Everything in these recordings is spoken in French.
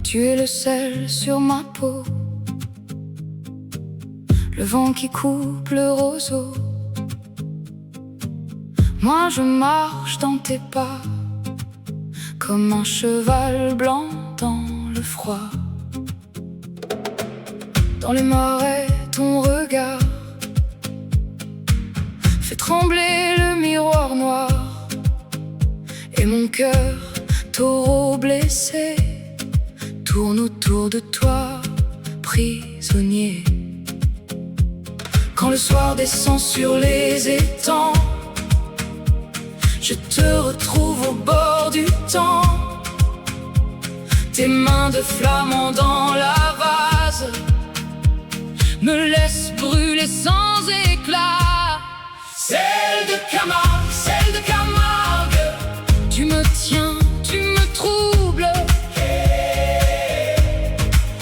Tu es le sel sur ma peau, le vent qui coupe le roseau. Moi je marche dans tes pas, comme un cheval blanc dans le froid. Dans les marais, ton regard fait trembler le miroir noir, et mon cœur, taureau blessé, tourne autour de toi, prisonnier. Quand le soir descend sur les étangs, je te retrouve au bord du temps. Tes mains de flamand dans la vase me laissent brûler sans éclat. Celle de Camargue, celle de Camargue, tu me tiens, tu me troubles.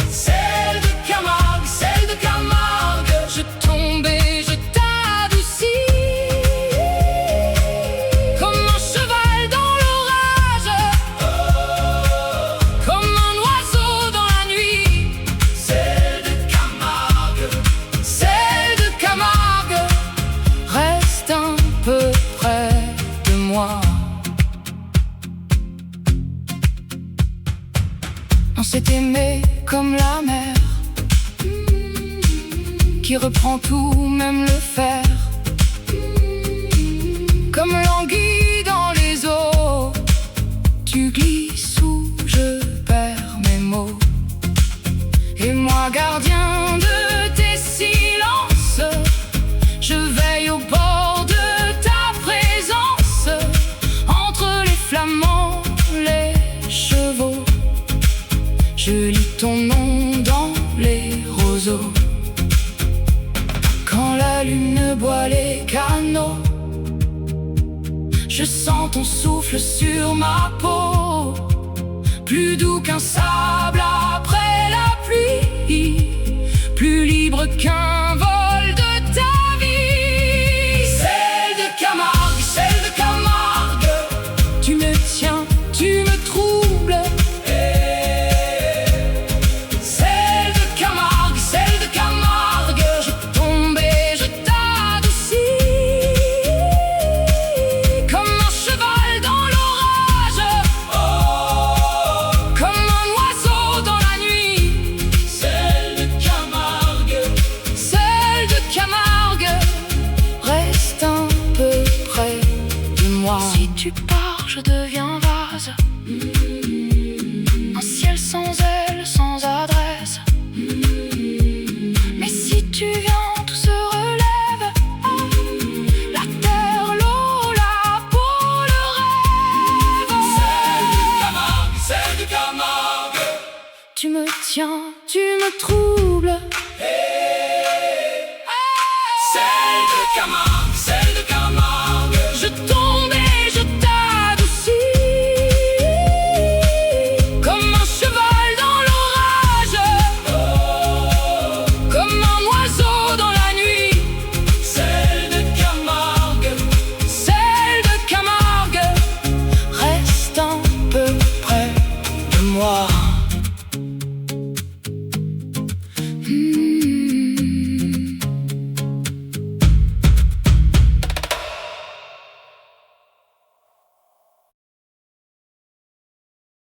Celle de Camargue, celle de Camargue, je tombe et je t'adoucis. Comme un cheval dans l'orage, comme un oiseau dans la nuit. Celle de Camargue, celle de Camargue, reste un peu près de moi. On s'est aimé comme la mer, qui reprend tout, même le fer. Comme l'anguille dans les eaux, tu glisses où je perds mes mots. Et moi, gardien de tes silences, je veille au bord de ta présence. Entre les flamants, les chevaux, je lis ton nom dans les roseaux. Quand la lune boit les canaux, je sens ton souffle sur ma peau, plus doux qu'un sable après la pluie, plus libre qu'un vol de ta vie. Celle de Camargue, celle de Camargue, tu me tiens, tu me troubles. Celle de Camargue, celle de Camargue, je tombe et je t'adoucis. Comme un cheval dans l'orage, comme un oiseau dans la nuit. Celle de Camargue, celle de Camargue, reste un peu près de moi. Si tu pars, je deviens vase, un ciel sans ailes, sans adresse. Mais si tu viens, tout se relève. La terre, l'eau, la peau, le rêve. Celle de Camargue, celle de Camargue, tu me tiens, tu me troubles.